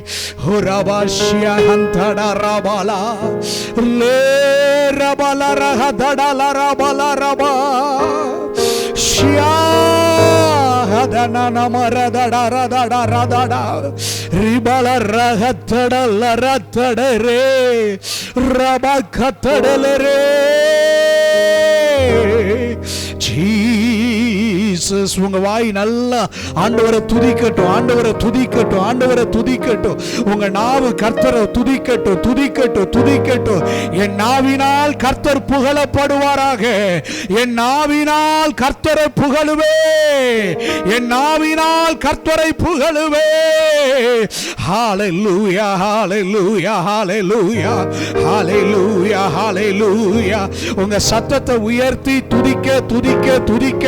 Urabashia Hantana Rabala Le Rabala Rahadala Rabala Raba Shia Hadana Marada Radada Radada Ribala Rahatada Laratadere Rabakatadere Jesus உங்க வாய் நல்லா ஆண்டவரை துதிக்கட்டும், ஆண்டவரை துதிக்கட்டும், ஆண்டவரை துதிக்கட்டும். உங்க நாவு கர்த்தரை துதிக்கட்டும், துதிக்கட்டும், துதிக்கட்டும். என் நாவினால் கர்த்தர் புகழப்படுவாராக. என் நாவினால் கர்த்தரை புகழுவே, என் நாவினால் கர்த்தரை புகழுவே. ஹalleluya ஹalleluya ஹalleluya ஹalleluya ஹalleluya. உங்க சத்தத்தை உயர்த்தி துதிக்க துதிக்க துதிக்க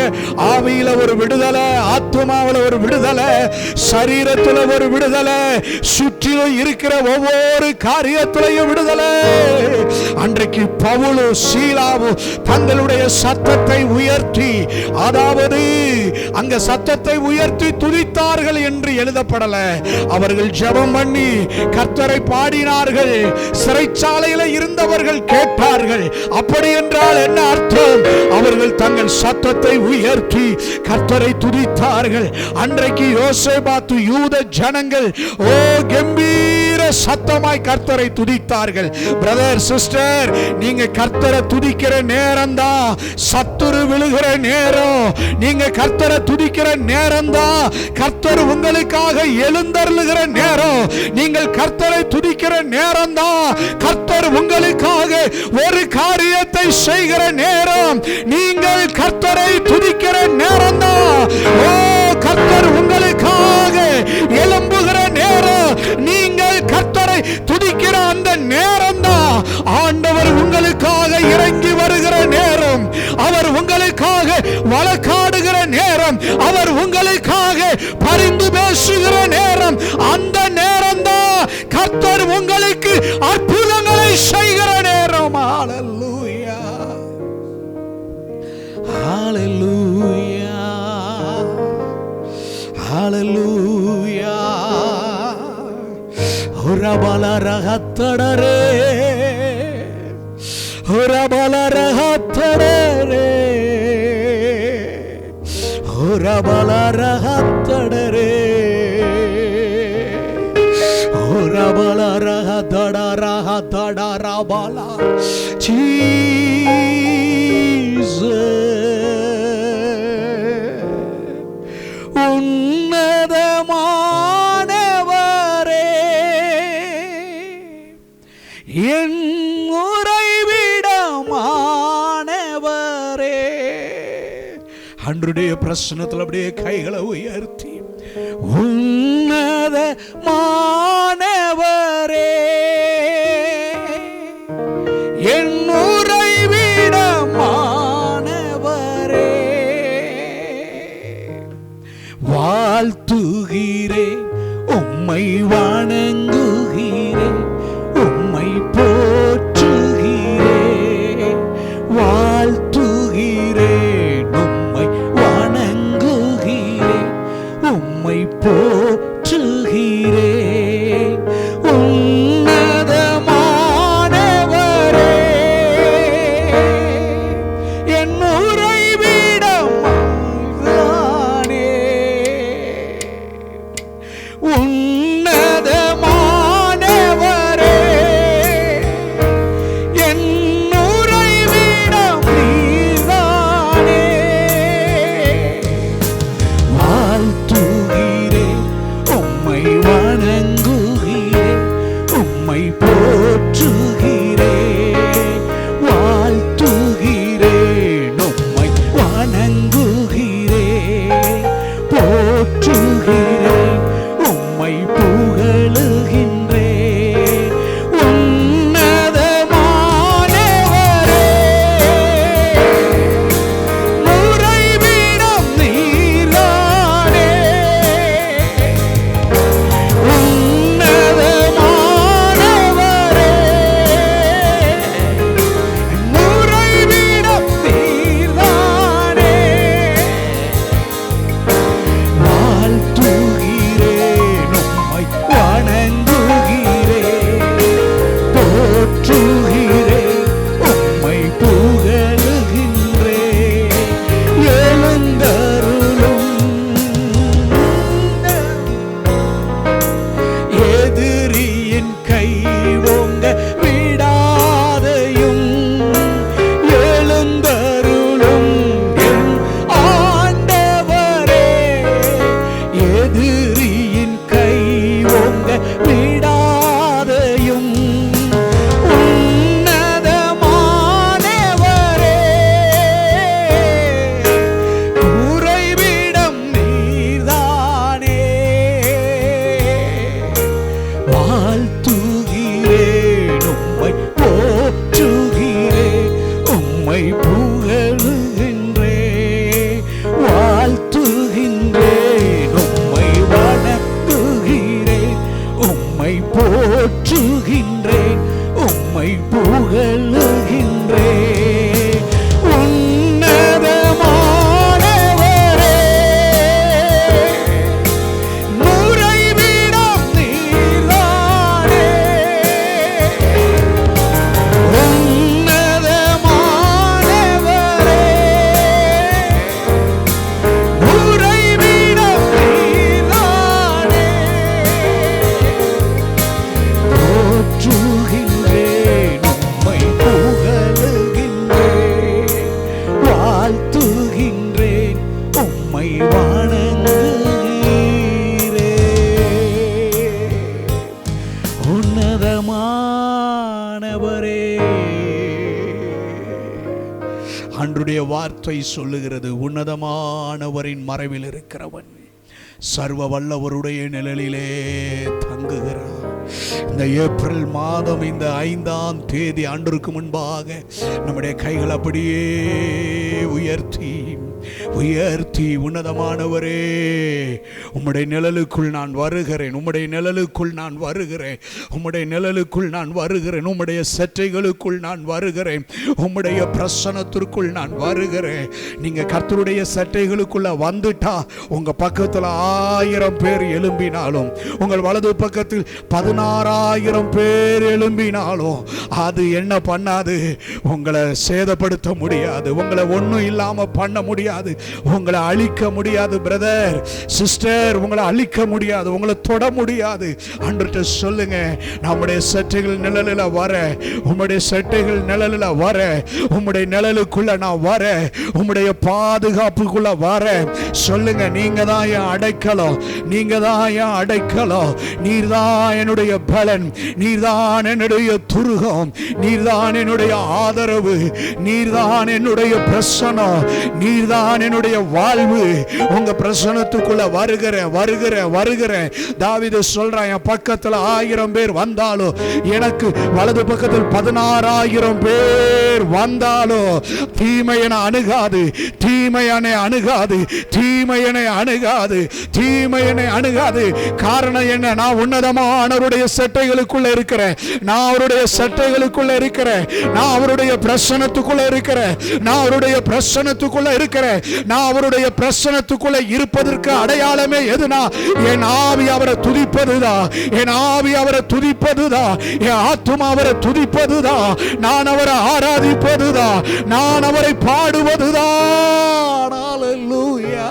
ஆவியில ஒரு விடுதலை, ஆத்துமாவில ஒரு விடுதலை, சரீரத்துல ஒரு விடுதலை, சுற்றிலும் இருக்கிற ஒவ்வொரு காரியத்திலையும் விடுதலை. அன்றைக்கு பவுலும் சீலாவும் தங்களுடைய சத்தத்தை உயர்த்தி, அதாவது அங்க சத்தத்தை உயர்த்தி துதித்தார்கள் என்று எழுதப்படல. அவர்கள் ஜெபம் பண்ணி கர்த்தரை பாடினார்கள். சிறைச்சாலையில இருந்தவர்கள் கேட்டார்கள். அப்படி என்றால் என்ன அர்த்தம்? அவர்கள் தங்கள் சத்தத்தை உயர்த்தி கர்த்தரை துதித்தார்கள். அன்றைக்கு யோசேபாத்து யூத ஜனங்கள் ஓ கம்பீர சத்தமாய் கர்த்தரை துதித்தார்கள். பிரதர் சிஸ்டர், நீங்க கர்த்தரை துதிக்கிற நேரம் தான் சத்துரு விழுகிற நேரம். நீங்க கர்த்தரை துதிக்கிற நேரம் தான் கர்த்தர் உங்களுக்காக எழுந்தருளுகிற நேரம். நீங்கள் கர்த்தரை துதிக்கிற நேரம் தான் கர்த்தர் உங்களுக்காக ஒரு காரியத்தை செய்கிற நேரம். நீங்கள் கர்த்தரை துதிக்கிற நேரம் தான் ஓ கர்த்தர் உங்களுக்காக எழும்புகிற நேரம். நீங்கள் கர்த்தரை துதிக்கிற அந்த நேரம் தான் ஆண்டவர் உங்களுக்காக இறங்கி வருகிற நேரம். அவர் உங்களுக்காக வழக்காடுகிற நேரம். அவர் உங்களுக்காக பரிந்து பேசுகிற நேரம். அந்த நேரம் தான் கர்த்தர் உங்களுக்கு அற்புதங்களை செய்கிற நேரம். ஹalleluya ஹalleluya ஹalleluya. Urabala rahatadare urabala rahatadare urabala rahatadare urabala rahatada rahatada rabala Jesus. உன்னதமானவரே என் உறைவிடமானவரே. அன்றைய பிரசன்னத்தில் அப்படியே கைகளை உயர்த்தி உன்னதமானவரே என் உறைவிடமானவரே வாழ்த்துகிறேன், உம்மை வணங்குகிறேன், உம்மை போற்றுகிறேன். வாழ்த்துகிறேன், உம்மை வணங்குகிறேன், உம்மை போற்றுகிறேன். உன்னதமானவரே என் உறைவிடம் தானே. உன்னதமானவரே வார்த்தை சொல்லுகிறது, உன்னதமானவரின் மறைவில் இருக்கிறவன் சர்வ வல்லவருடைய நிழலிலே தங்குகிறான். இந்த ஏப்ரல் மாதம் இந்த 5ஆம் தேதி அன்றுக்கு முன்பாக நம்முடைய கைகள் அப்படியே உயர்த்தி உயர்த்தி, உன்னதமானவரே, உம்முடைய நிழலுக்குள் நான் வருகிறேன், உம்முடைய நிழலுக்குள் நான் வருகிறேன், உம்முடைய நிழலுக்குள் நான் வருகிறேன், உம்முடைய செட்டைகளுக்குள் நான் வருகிறேன், உம்முடைய பிரசன்னத்திற்குள் நான் வருகிறேன். நீங்க கர்த்தருடைய செட்டைகளுக்குள்ள வந்துட்டா உங்க பக்கத்துல 1000 பேர் எழும்பினாலும், உங்கள் வலது பக்கத்தில் 16,000 பேர் எழும்பினாலும் அது என்ன பண்ணாது? உங்களை சேதப்படுத்த முடியாது, உங்களை ஒன்றும் இல்லாம பண்ண முடியாது, உங்களை அழிக்க முடியாது. பிரதர் சிஸ்டர், உங்களை அழிக்க முடியாது, உங்களை தொட முடியாது. அன்றைய சொல்லுங்க, நம்முடைய சட்டைகள் நிழலில் வர, உம்முடைய சட்டைகள் நிழலில் வர, உம்முடைய நிழலுக்குள்ள நான் வர, உம்முடைய பாதுகாப்புக்குள்ள வர. சொல்லுங்க, நீங்க தான் என் அடைக்கலம், நீங்க தான் என் அடைக்கலம், நீர்தான் என்னுடைய பலன், நீர்தான் என்னுடைய துருகம், நீர்தான் என்னுடைய ஆதரவு, நீர்தான் என்னுடைய பிரசனம், நீர்தான் என்னுடைய வாழ்வு. உங்க பிரசனத்துக்குள்ள வருகிறேன் வருகிறேன் வருகிறேன். தாவீது சொல்றான், என் பக்கத்துல 1000 பேர் வந்தாலும், எனக்கு வலது பக்கத்தில் 16,000 பேர் வந்தாலும் தீமையனை அணுகாது, தீமையனை அணுகாது, தீமையனை அணுகாது, தீமையனை அணுகாது. காரணம் என்ன? நான் உன்னதமானவருடைய சட்டைகளுக்குள்ள இருக்கிறேன், நான் அவருடைய சட்டைகளுக்குள்ள இருக்கிறேன், நான் அவருடைய பிரசனத்துக்குள்ள இருக்கிறேன், நான் அவருடைய பிரசனத்துக்குள்ள இருக்கிறேன். நான் அவருடைய பிரசனத்துக்குள்ள இருப்பதற்கு அடையாளமே எதுனா, என் ஆவி அவரை துதிப்பதுதான், என் ஆவி அவரை துதிப்பதுதான், என் ஆத்துமா அவரை துதிப்பதுதான், நான் அவரை ஆராதிப்பதுதான், நான் அவரை பாடுவதுதான். ஹல்லேலூயா.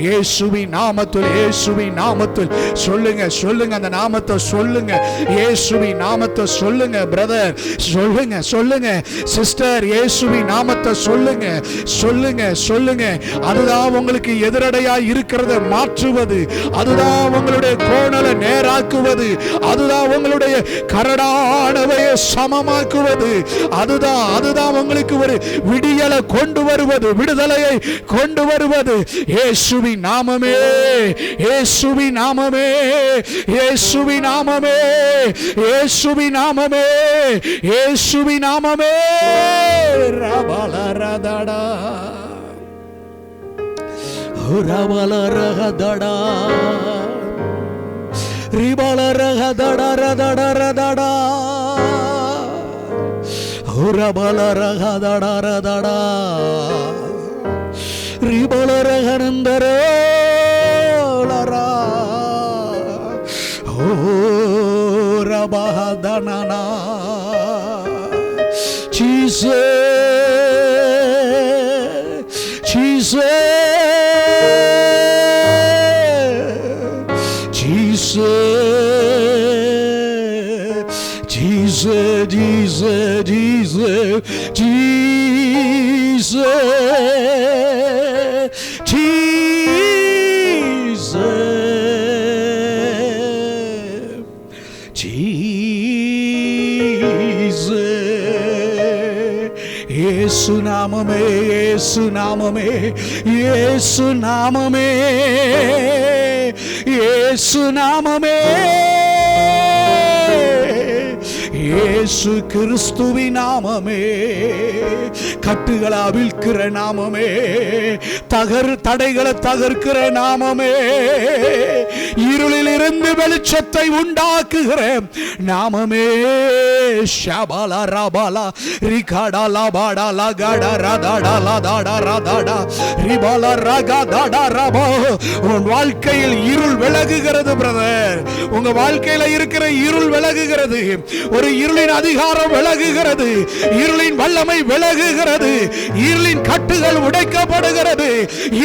இயேசுவின் நாமத்தில், இயேசுவின் நாமத்தில் சொல்லுங்க, சொல்லுங்க, அந்த நாமத்தை சொல்லுங்க, இயேசுவின் நாமத்தை சொல்லுங்க. பிரதர் சொல்லுங்க, சொல்லுங்க சிஸ்டர், இயேசுவின் நாமத்தை சொல்லுங்க, சொல்லுங்க, சொல்லுங்க. அதுதான் உங்களுக்கு எதிரடையா இருக்கிறத மாற்றுவது, அதுதான் உங்களுடைய கோணலை நேராக்குவது, அதுதான் உங்களுடைய கரடானவை சமமாக்குவது, அதுதான் அதுதான் உங்களுக்கு ஒரு விடியலை கொண்டு வருவது, விடுதலையை கொண்டு வருவது. இயேசுவின் நாமமே, இயேசுவின் நாமமே, இயேசுவின் நாமமே, இயேசுவின் நாமமே, இயேசுவின் நாமமே. ரபலரதடா ரபலரதடா ரிபலரதடரதடரதடா ரபலரதடரதடா ரிபலரகனந்தரலரா ஓ ரபஹதனனா. Jesus, Jesus, Jesus, Jesus, Jesus, Jesus, Jesus, Jesus. இயேசு நாமமே, இயேசு நாமமே, இயேசு நாமமே, இயேசு நாமமே, இயேசு கிறிஸ்துவின் நாமமே, கட்டுகளை அவிழ்க்கிற நாமமே, தடைகளை தகர்க்கிற நாமமே, இருளில் இருந்து வெளிச்சத்தை உண்டாக்குகிற நாமமே. ஷபாலா ரபாலா ரிகாடா லபாடா லகாடா ரதாடா லதாடா ரதாடா ரிபாலா ரகாடாடா ரபா. உன் வாழ்க்கையில் இருள் விலகுகிறது பிரதர், உங்க வாழ்க்கையில இருக்கிற இருள் விலகுகிறது, ஒரு இருளின் அதிகாரம் விலகுகிறது, இருளின் வல்லமை விலகுகிறது, இருளின் கட்டுகள் உடைக்கப்படுகிறது,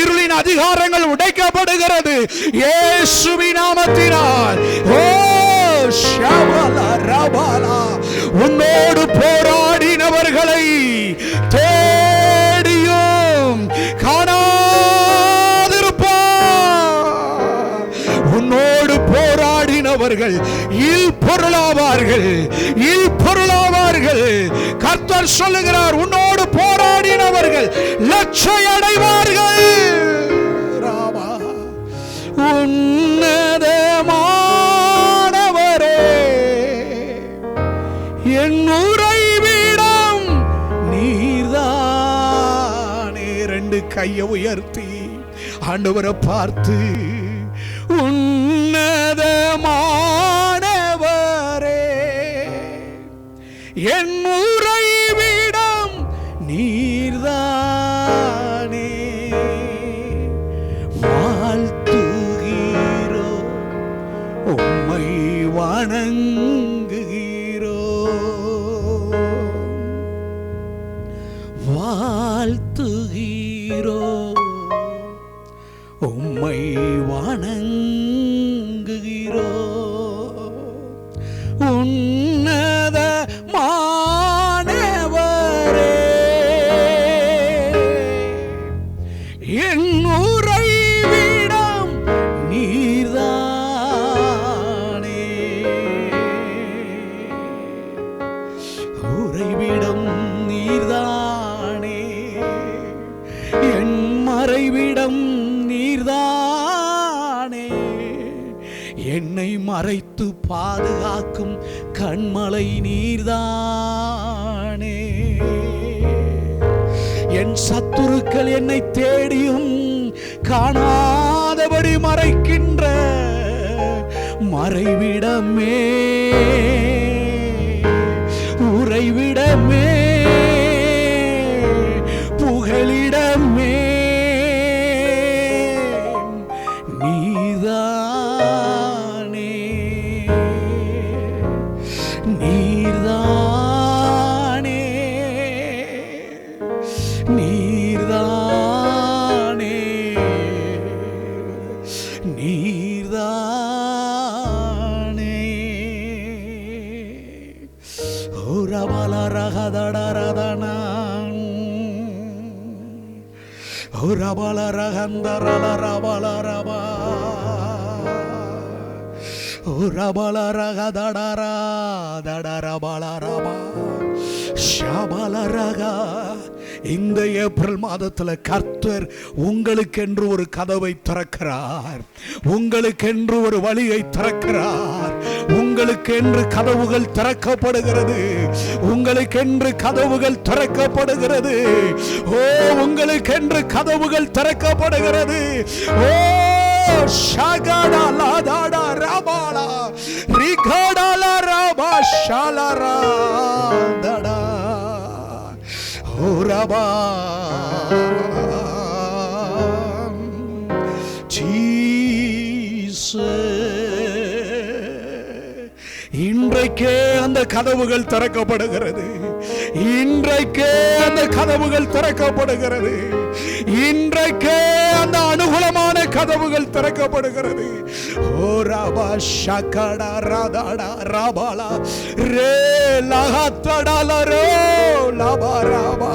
இருளின் அதிகாரங்கள் உடைக்கப்படுகிறது இயேசுவின் நாமத்தினால். ஓ ஷபாலா ரபாலா. உன்னோடு போராடினவர்களை தேடியும் காணாதிருப்பார், உன்னோடு போராடினவர்கள் அடைவார்கள், இல் பொருளாவார்கள், இல் பொருளாவார்கள். கர்த்தர் சொல்லுகிறார், உன்னோடு போராடினவர்கள் லட்சை அடைவார்கள். ராமா உன்னதமானவரே என் உறைவிடம் நீர்தானே. ரெண்டு கையை உயர்த்தி ஆண்டவரை பார்த்து, உன்னதமானவரே என் உறைவிடம் நீர்தானே. வாழ்த்துகிறோ உம்மை வணங்குகிறோ, வாழ்த்துகிறோ உம்மை வணங்குகிறோ. உன்னதமானவரே என் உறைவிடம் நீர்தானே. உறைவிடம் நீர்தானே, என் மறைவிடம் நீர்தானே. என்னை மறைத்து பாதுகாக்கும் கண்மலை நீர்தானே. என் சத்துருக்கள் என்னை தேடியும் காணாதபடி மறைக்கின்ற மறைவிடமே, உறைவிடமே, புகலிடமே நீர்தானே, நீர்தானே, நீர்தானே, நீர்தானே. ஓரபலரகதடரதனா, ஓரபலரகந்தரலரபலரபா, ஓரபலரகதடரா தடரபலரபா ஷபலரகா. இந்த ஏப்ரல் மாதத்தில் கர்த்தர் உங்களுக்கென்று ஒரு கதவை திறக்கிறார், உங்களுக்கென்று ஒரு வழியை திறக்கிறார். உங்களுக்கென்று கதவுகள் திறக்கப்படுகிறது, உங்களுக்கென்று கதவுகள் திறக்கப்படுகிறது. ஓ, உங்களுக்கென்று கதவுகள் திறக்கப்படுகிறது. ஓ ஷகடா லாடாடா ரபாலா ரிகடா ரபா ஷாலரா தடா ஓரபா. இன்றைக்கே அந்த கதவுகள் திறக்கப்படுகிறது, இன்றைக்கே அந்த கதவுகள் திறக்கப்படுகிறது, இன்றைக்கே அந்த அனுகூலமான கதவுகள் திறக்கப்படுகிறது. ஓ ரபா ஷகடா ரதாடா ரபாலா ரே லஹத்தடால ரோ லபா ரபா.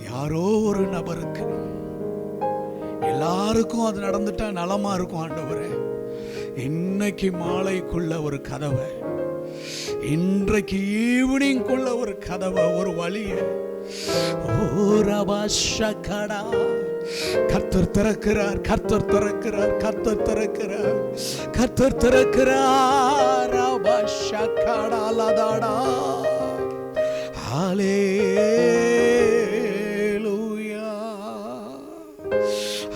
யாரோ ஒரு நபருக்கு, எல்லாருக்கும் அது நடந்துட்டா நலமா இருக்கும் ஆண்டவரே. இன்னைக்கு மாலைக்குள்ள ஒரு கதவை, இன்றைக்கு ஈவினிங்குள்ள ஒரு கதவை, ஒரு வழிய கர்த்தர் திறக்கிறார், கர்த்தர் திறக்கிறார், கர்த்தர் திறக்கிறார், கர்த்தர் திறக்கிறார். ஹல்லேலூயா,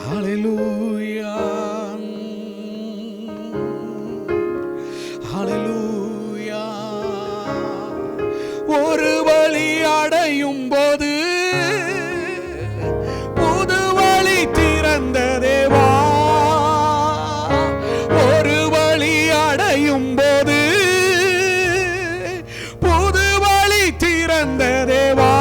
ஹல்லேலூயா, ஹல்லேலூயா. ஒரு வழி அடையும் போது புது வழி திறந்த தேவா, ஒரு வழி அடையும் போது திறந்த தேவா,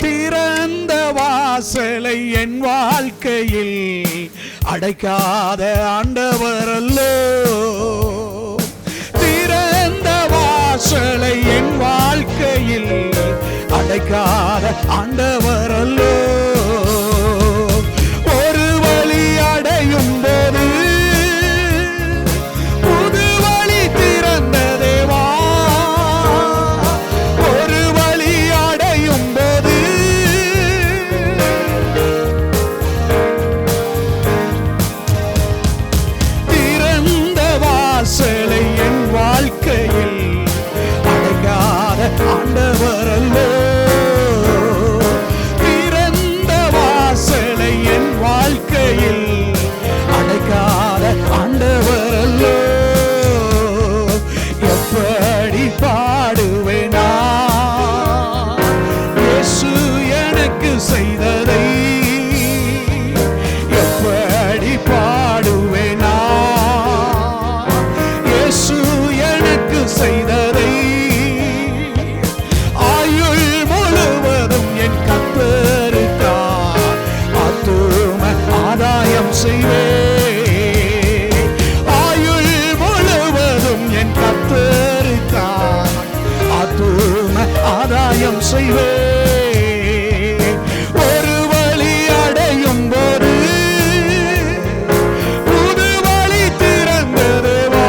திறந்த வாசலை என் வாழ்க்கையில் அடைக்காத ஆண்டவரல்லோ, திறந்த வாசலை என் வாழ்க்கையில் அடைக்காத ஆண்டவரல்லோ. ஒரு வழி அடையும் போது புது வழி திறந்த தேவா, ஒரு வழி அடையும் போது திறந்த வாசலை என் வாழ்க்கையில் அடைக்காத ஆண்டவரல்லோ, திறந்த வாசலை என் வாழ்க்கையில் அடைக்காத ஆண்டவரல்லோ. எப்படி பாடுவேனா இயேசு எனக்கு செய்ததை, எப்படி பாடுவேனா இயேசு எனக்கு செய்ததை. ஆயுள் முழுவதும் என் கர்த்தருக்காய் ஆத்தும ஆதாயம் செய்வேன், ஆயுள் முழுவதும் என் கர்த்தருக்காய் ஆத்தும ஆதாயம் செய்வேன். ஒரு வழி அடையும் போது புது வழி திறந்த தேவா,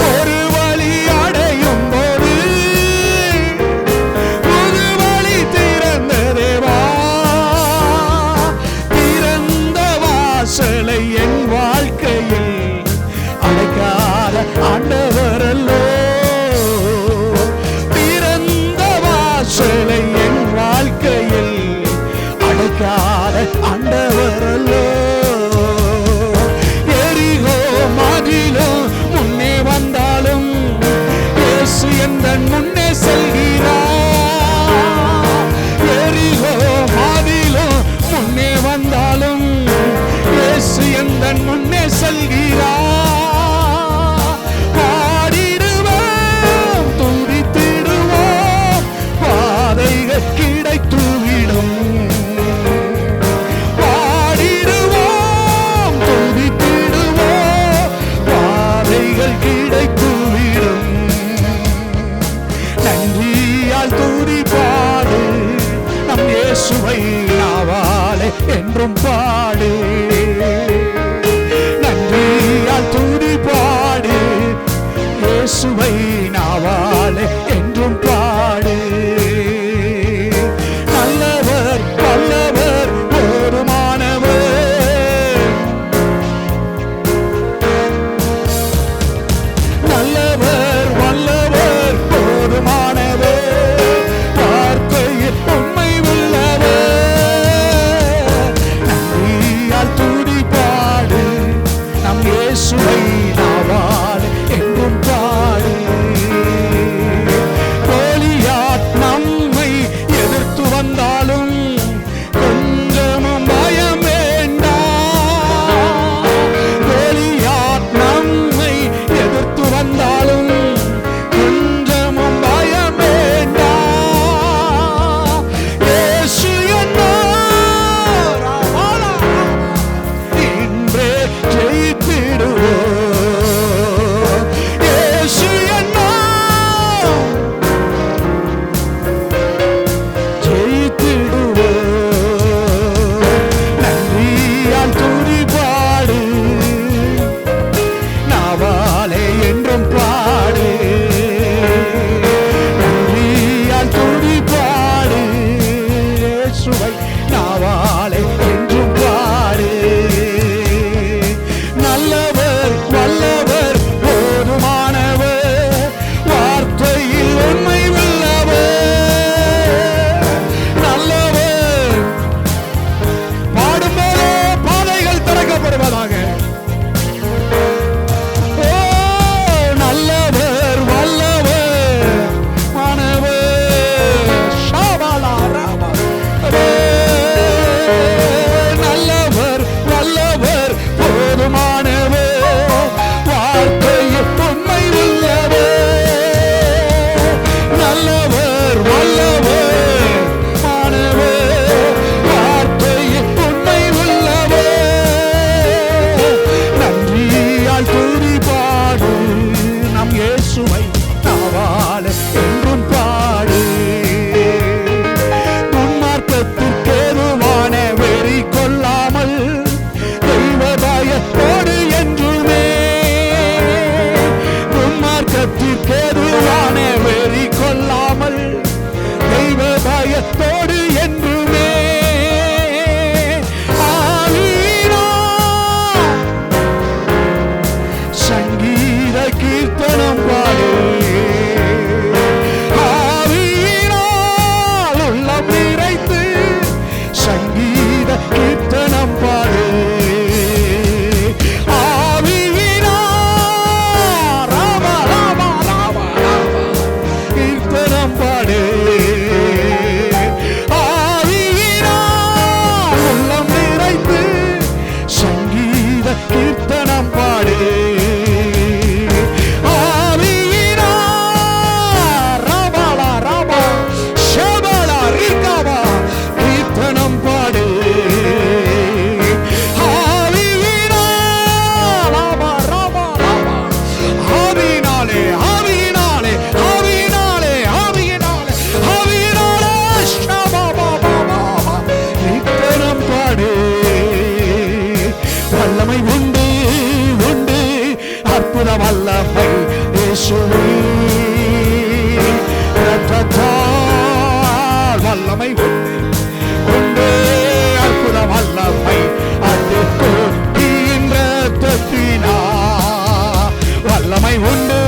ஒரு வழி அடையும் போது புது வழி திறந்த தேவா, திறந்த வாசலை என் வாழ்க்கையில் அடைக்காத ஆண்டவரல்லோ, திறந்த வாசலை என் வாழ்க்கையில் அடைக்காத ஆண்டவரல்லோ. எரிகோ மதிலும் முன்னே வந்தாலும் இயேசு எந்தன் முன்னே செல்கிறார், எரிகோ மதிலும் முன்னே வந்தாலும் இயேசு எந்தன் முன்னே செல்கிறார். பாடிடுவோம் துதித்திடுவோம் பாதைகள் கிடைத்துவிடும், பாடிடுவோம் துதித்திடுவோம் பாதைகள் கிடைத்துவிடும். நன்றியால் துதி பாடு நம் இயேசுவை நாவாலே என்றும் பாடு, நன்றியால் துதி பாடு இயேசுவை நாவாலே என்றும் பாடு. நல்லவர் வல்லவர் போதுமானவர், நல்லவர் வல்லவர் போதுமானவர், வார்த்தையில் உண்மை உள்ளவர். நன்றியால் துதி பாடு நம் இயேசுவை நாவால் என்றும் பாடு. நாவால் என்றும் பாடு. துன்மார்க்கத்திற்கேதுவான வெறி கொள்ளாமல் தெய்வ பயத்தோடு என்றுமே. துன்மார்க்கத்திற்கேதுவான வெறி கொள்ளாமல் தெய்வ பயத்தோடு என்றுமே. சங்கீத கீர்த்தனம் பாடு. ஆவியினால் உள்ளம் நிறைத்து சங்கீத கீர்த்தனம் பாடு. ஆவியினால் ராம ராம ராம கீர்த்தனம் பாடு. ஆவியினால் உள்ளம் நிறைத்து சங்கீத கீர்த்தனம் பாடு. வல்லமை உண்டு உண்டு அற்புத வல்லமை இயேசுவின் இரத்தத்தால். வல்லமை உண்டு உண்டு அற்புத வல்லமை அது கொக்கியின் இரத்தத்தினால். வல்லமை உண்டு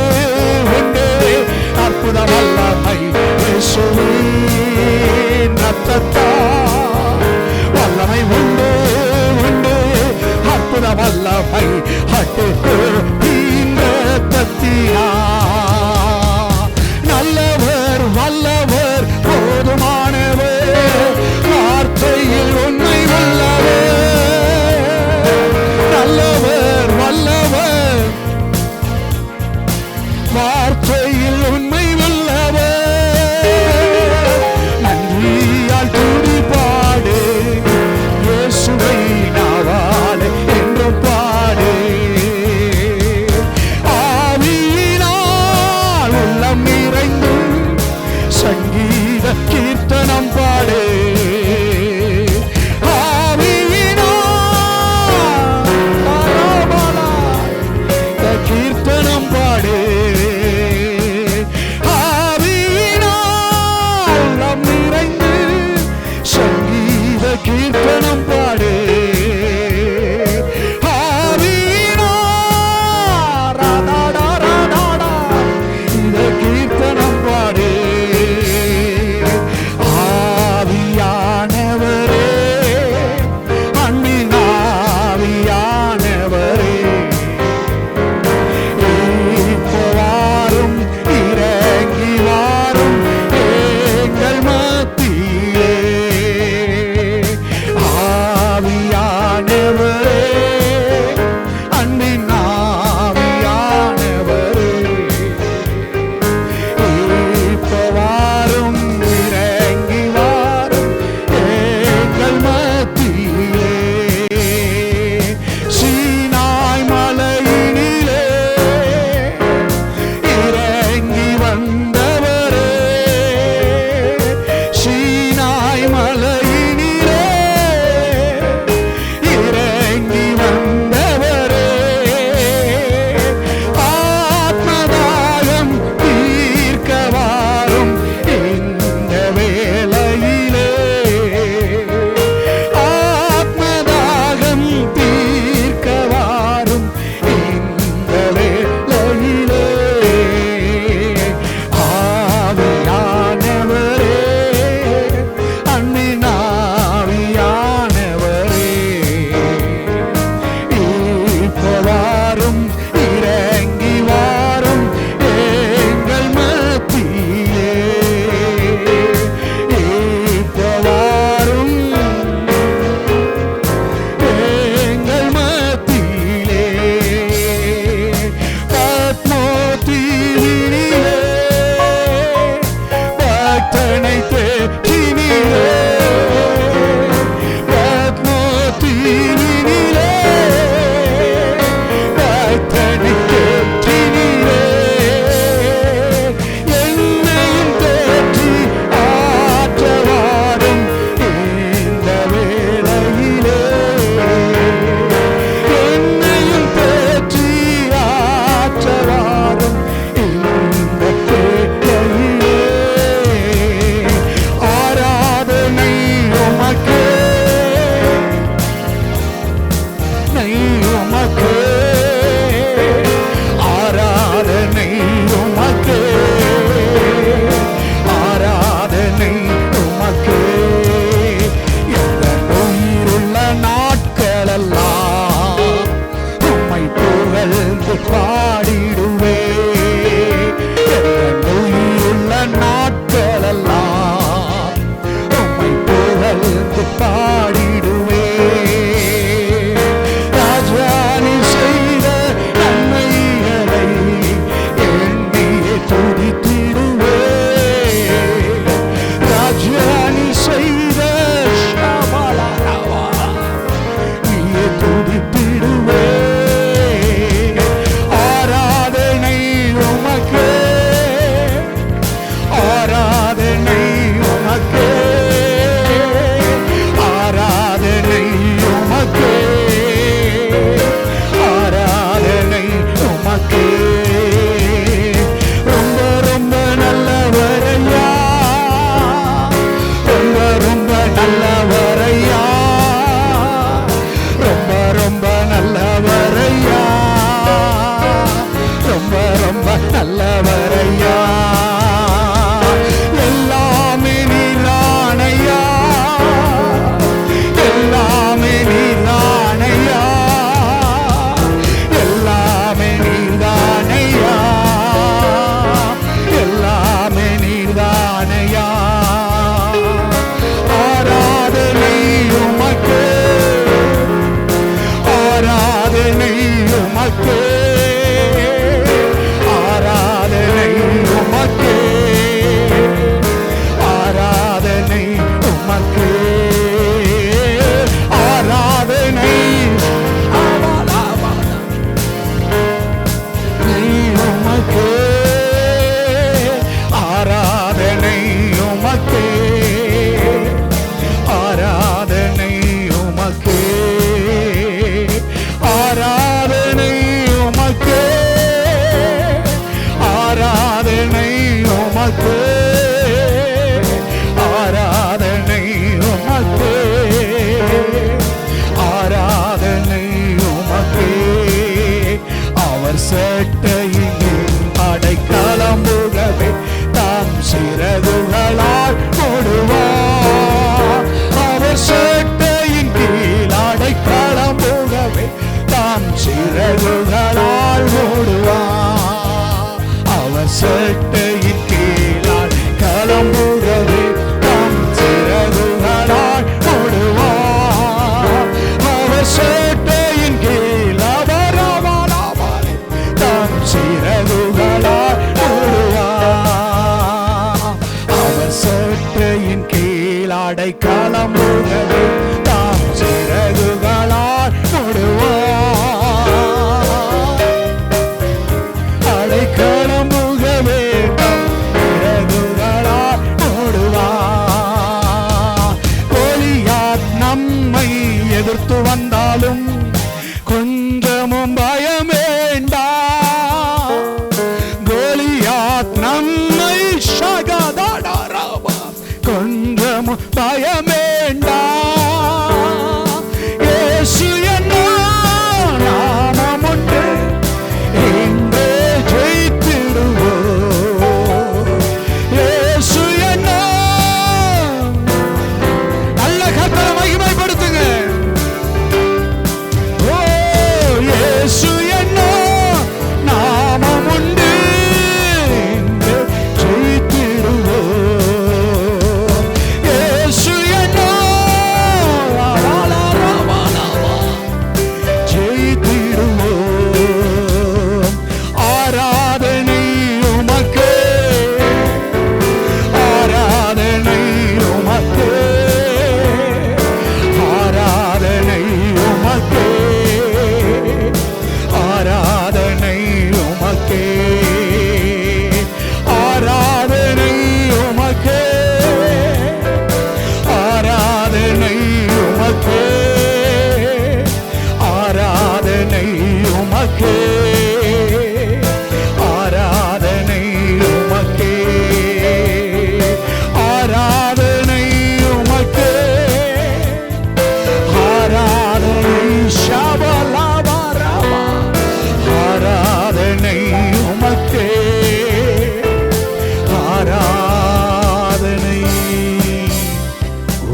உண்டு அற்புத வல்லமை இயேசுவின் இரத்தத்தால். வல்லமை உண்டு உண்டு அற்புத வல்லமை அது கொக்கியின் இரத்தத்தினால். நல்லவர் வல்லவர் போதுமானவர் வார்த்தையில் உண்மை உள்ளவர். நல்லவர் வல்லவர் வார்த்தையில் உண்மை உள்ளவர். நன்றியால் துதி பாடு இயேசுவை நாவால் என்றும் பாடு. ஆவியினால் உள்ளம் நிறைந்து சங்கீத கீர்த்தனம் பாடு. கீர்த்தனம் பாடு. ஆவியினால் உள்ளம் நிறைந்து சங்கீத கீர்த்தனம் பாடு. ஆவியினால் ராடாடா ராடாடா இந்த கீர்த்தனம் பாடு. ஆவியானவரே அன்பின் ஆவியானவரே இப்போ வாரும் இறங்கி வாரும் எங்கள் மத்தியிலே. ஆவியானவரே அன்பின் ஆவியானவரே உமக்கே, ஆராதனை உமக்கே, ஆராதனை உமக்கே. அவர் சேட்டையின் அடைக்கலம் புகவே தாம் சிறகுகளால் மூடுவார். அவர் சேட்டையின் கீழ் அடைக்கலம் புகவே தாம் சிறகுகளால் மூடுவார். அவர் சேட்டையின் கீழ் அடைக்கலம் புகவே தாம் சிறகுகளால் மூடுவார். அவர் சேட்டையின் கீழ் தாம் சிறகுகளால் மூடுவார். அவர் சேட்டையின் கீழ் அடைக்கலம் புகவே தாம் சிறகுகளால் மூடுவார். அடைக்கலம் புகவே தாம் சிறகுகளால் மூடுவார். கோலியாத் நம்மை எதிர்த்து வந்தாலும் கொஞ்சமும் பயம் வேண்டாம். கோலியாத் நம்மை கொஞ்சமும் பயம் வேண்டாம். இயேசு என்னும் நாமம் உண்டு, இங்கே ஜெயித்திடுவோம். இயேசு என்னும், நல்ல கர்த்தரை மகிமைப்படுத்துங்க. ஓ இயேசு என்னும் நாமம் உண்டு, இங்கே ஜெயித்திடுவோம். இயேசு என்னும் ஜெயித்திடுவோம். ஆராதனை உமக்கே, ஆராதனை உமக்கே, ஆராதனை உமக்கே, ஆராதனை உமக்கே, ஆராதனை உமக்கே, ஆராதனை உமக்கே, ஆராதனை உமக்கே, ஆராதனை உமக்கே, ஆராதனை உமக்கே, ஆராதனை ஷபலபரப, ஆராதனை உமக்கே, ஆராதனை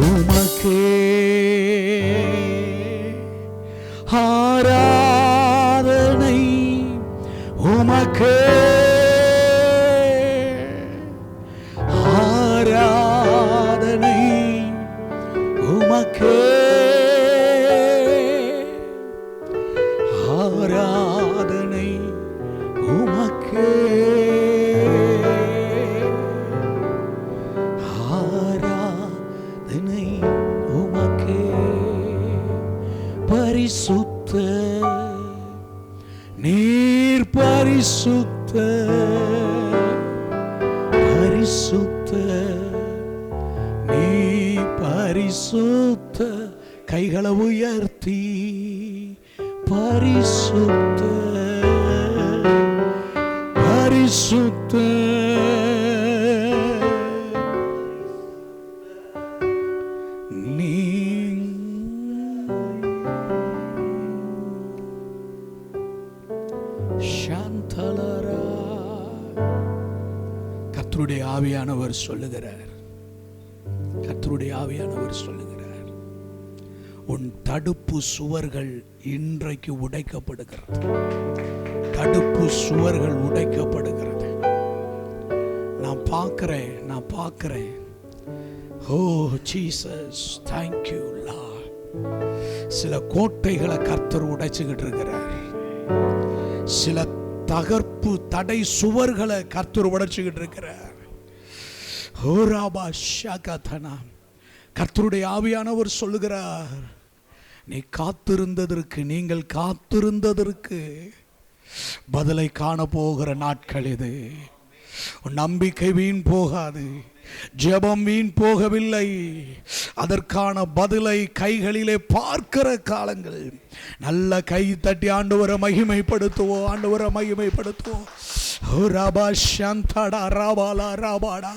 உமக்கே, ஆராதனை உமக்கே, ஆராதனை உமக்கே, ஆராதனை உமக்கே, ஆராதனை உமக்கே. பரிசுத்த நீர் பரிசுத்த, பரிசுத்த நீ பரிசுத்த. கைகளை உயர்த்தி பரிசுத்த, பரிசுத்த நீ. சாந்தலரா. கர்த்தருடைய ஆவியானவர் சொல்லுகிறார், கர்த்தருடைய ஆவியானவர் சொல்லுகிறார், உன் தடுப்பு சுவர்கள் இன்றைக்கு உடைக்கப்படுகிறது. தடுப்பு சுவர்கள் உடைக்கப்படுகிறது. நான் பார்க்கிறேன், நான் பார்க்கிறேன். ஓ ஜீசஸ், தேங்க்யூ லார்ட். சில கோட்டைகளை கர்த்தர் உடைச்சுக்கிட்டு இருக்கிறார். சில தகர்ப்பு தடை சுவர்களை கர்த்தர் உடைச்சுக்கிட்டு இருக்கிறார். கர்த்தருடைய ஆவியானவர் சொல்லுகிறார், நீ காத்திருந்ததற்கு, நீங்கள் காத்திருந்ததற்கு பதிலை காண போகிற நாட்கள் இது. நம்பிக்கை வீண் போகாது, ஜெபம் வீண் போகவில்லை. அதற்கான பதிலை கைகளிலே பார்க்கிற காலங்கள். நல்ல கை தட்டி ஆண்டவரை மகிமைப்படுத்துவோம், ஆண்டவரை மகிமைப்படுத்துவோம். ரபா சந்தடா ரபாலா ரபாடா